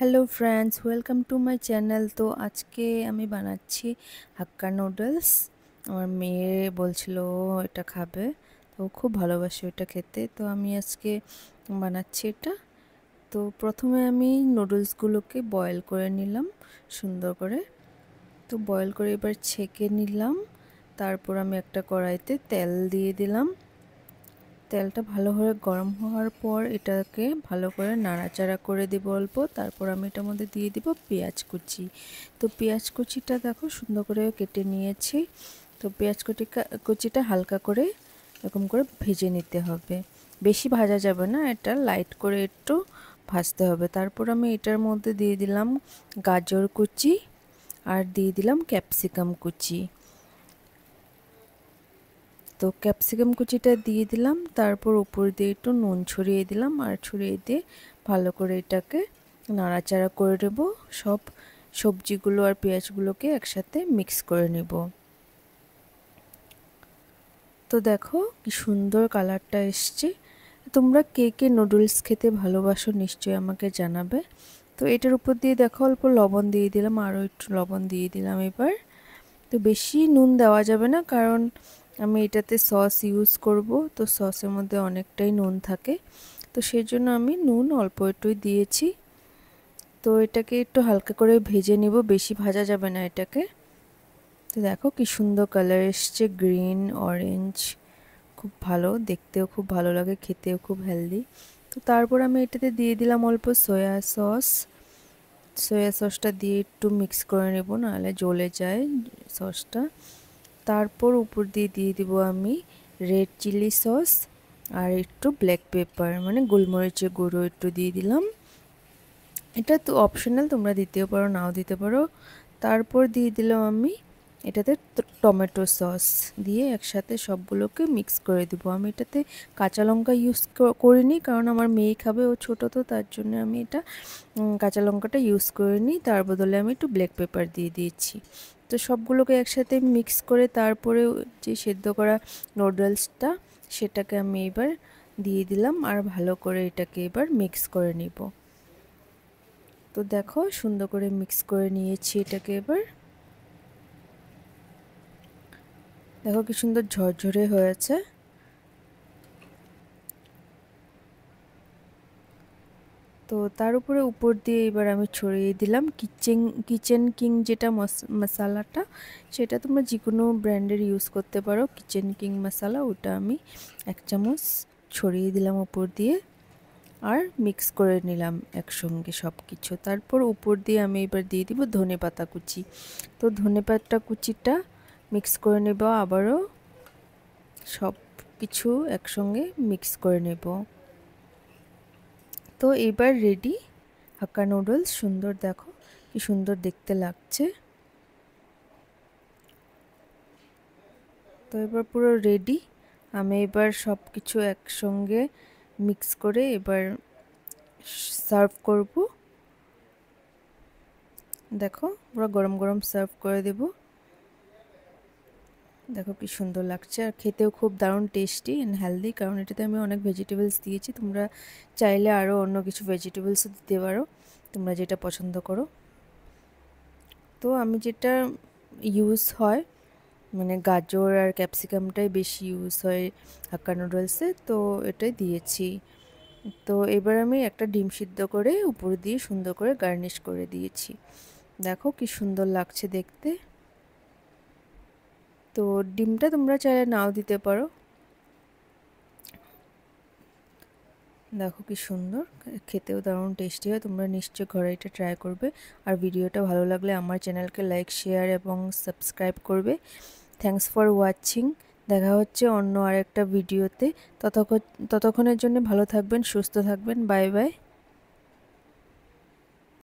Hello friends, welcome to my channel. তো আজকে আমি বানাচ্ছি হাক্কা নুডলস। আমার মেয়ে বলছিল এটা খাবে, তো খুব ভালোবাসে এটা খেতে। তো আমি আজকে বানাচ্ছি এটা। তো প্রথমে আমি নুডলসগুলোকে বয়েল করে নিলাম সুন্দর করে। তো বয়েল করে এবার ছেঁকে নিলাম। তারপর আমি একটা কড়াইতে তেল দিয়ে দিলাম। তেলটা ভালো করে গরম হওয়ার পর এটাকে ভালো করে নাড়াচাড়া করে দেব অল্প। তারপর আমি এটার মধ্যে দিয়ে দিব পেঁয়াজ কুচি। তো পেঁয়াজ কুচিটা দেখো সুন্দর করে কেটে নিয়েছি। তো পেঁয়াজ কুচিটা হালকা করে এরকম করে ভেজে নিতে হবে, বেশি ভাজা যাবে না, এটা লাইট করে একটু ভাজতে হবে। তারপর আমি এটার মধ্যে দিয়ে দিলাম গাজর কুচি আর দিয়ে দিলাম ক্যাপসিকাম কুচি। তো ক্যাপসিকাম কুচিটা দিয়ে দিলাম, তারপর উপর দিয়ে একটু নুন ছড়িয়ে দিলাম আর ছড়িয়ে দিয়ে ভালো করে এটাকে নাড়াচাড়া করে নেব। সব সবজিগুলো আর পেঁয়াজগুলোকে একসাথে মিক্স করে নেব। তো দেখো কি সুন্দর কালারটা এসছে। তোমরা কে কে নুডলস খেতে ভালোবাসো নিশ্চয়ই আমাকে জানাবে। তো এটার উপর দিয়ে দেখো অল্প লবণ দিয়ে দিলাম, আরও একটু লবণ দিয়ে দিলাম এবার। তো বেশি নুন দেওয়া যাবে না, কারণ আমি এটাতে সস ইউজ করব। তো সসের মধ্যে অনেকটাই নুন থাকে, তো সেই জন্য আমি নুন অল্প একটুই দিয়েছি। তো এটাকে একটু হালকা করে ভেজে নিব, বেশি ভাজা যাবে না এটাকে। তো দেখো কি সুন্দর কালার এসছে, গ্রিন অরেঞ্জ, খুব ভালো দেখতেও, খুব ভালো লাগে, খেতেও খুব হেলদি। তো তারপর আমি এটাতে দিয়ে দিলাম অল্প সয়া সস। সয়া সসটা দিয়ে একটু মিক্স করে নেব, নাহলে জ্বলে যায় সসটা। তারপর উপর দিয়ে দিয়ে দিব আমি রেড চিলি সস আর একটু ব্ল্যাক পেপার মানে গোলমরিচের গুঁড়ো একটু দিয়ে দিলাম। এটা তো অপশনাল, তোমরা দিতেও পারো নাও দিতে পারো। তারপর দিয়ে দিলাম আমি এটাতে টমেটো সস দিয়ে একসাথে সবগুলোকে মিক্স করে দিব। আমি এটাতে কাঁচা লঙ্কা ইউজ করিনি, কারণ আমার মেয়ে খাবে, ও ছোটো, তো তার জন্য আমি এটা কাঁচা লঙ্কাটা ইউজ করিনি। তার বদলে আমি একটু ব্ল্যাক পেপার দিয়ে দিয়েছি। তো সবগুলোকে একসাথে মিক্স করে তারপরে যে সেদ্ধ করা নুডলসটা সেটাকে আমি এবার দিয়ে দিলাম আর ভালো করে এটাকে এবার মিক্স করে নিব। তো দেখো সুন্দর করে মিক্স করে নিয়েছি এটাকে। এবার দেখো কি সুন্দর ঝরঝরে হয়েছে। তো তার উপরে উপর দিয়ে এবার আমি ছড়িয়ে দিলাম কিচেন কিং যেটা মশলাটা, সেটা তোমরা যে কোনো ব্র্যান্ডের ইউজ করতে পারো। কিচেন কিং মশলা, ওটা আমি 1 চামচ ছড়িয়ে দিলাম উপর দিয়ে আর মিক্স করে নিলাম একসঙ্গে সব কিছু। তারপর উপর দিয়ে আমি এবার দিয়ে দিব ধনেপাতা কুচি। তো ধনেপাতা কুচিটা মিক্স করে নেব, আবারও সব কিছু একসঙ্গে মিক্স করে নেব। তো এবার রেডি হাক্কা নুডলস। সুন্দর, দেখো কি সুন্দর দেখতে লাগছে। তো এবার পুরো রেডি। আমি এবার সব কিছু একসঙ্গে মিক্স করে এবার সার্ভ করব। দেখো পুরো গরম গরম সার্ভ করে দেব। দেখো কি সুন্দর লাগছে, আর খেতেও খুব দারুণ টেস্টি অ্যান্ড হেলদি, কারণ এটাতে আমি অনেক ভেজিটেবলস দিয়েছি। তোমরা চাইলে আরও অন্য কিছু ভেজিটেবলসও দিতে পারো, তোমরা যেটা পছন্দ করো। তো আমি যেটা ইউজ হয় মানে গাজর আর ক্যাপসিকামটাই বেশি ইউজ হয় হাক্কা নুডলসে, তো এটাই দিয়েছি। তো এবার আমি একটা ডিম সিদ্ধ করে উপর দিয়ে সুন্দর করে গার্নিশ করে দিয়েছি। দেখো কি সুন্দর লাগছে দেখতে। তো ডিমটা তোমরা চাইলে নাও দিতে পারো। দেখো কি সুন্দর, খেতেও দারুণ টেস্টি হয়। তোমরা নিশ্চয়ই ঘরে এটা ট্রাই করবে। আর ভিডিওটা ভালো লাগলে আমার চ্যানেলকে লাইক, শেয়ার এবং সাবস্ক্রাইব করবে। Thanks for watching. দেখা হচ্ছে অন্য আরেকটা ভিডিওতে। ততক্ষণের জন্য ভালো থাকবেন, সুস্থ থাকবেন। Bye bye.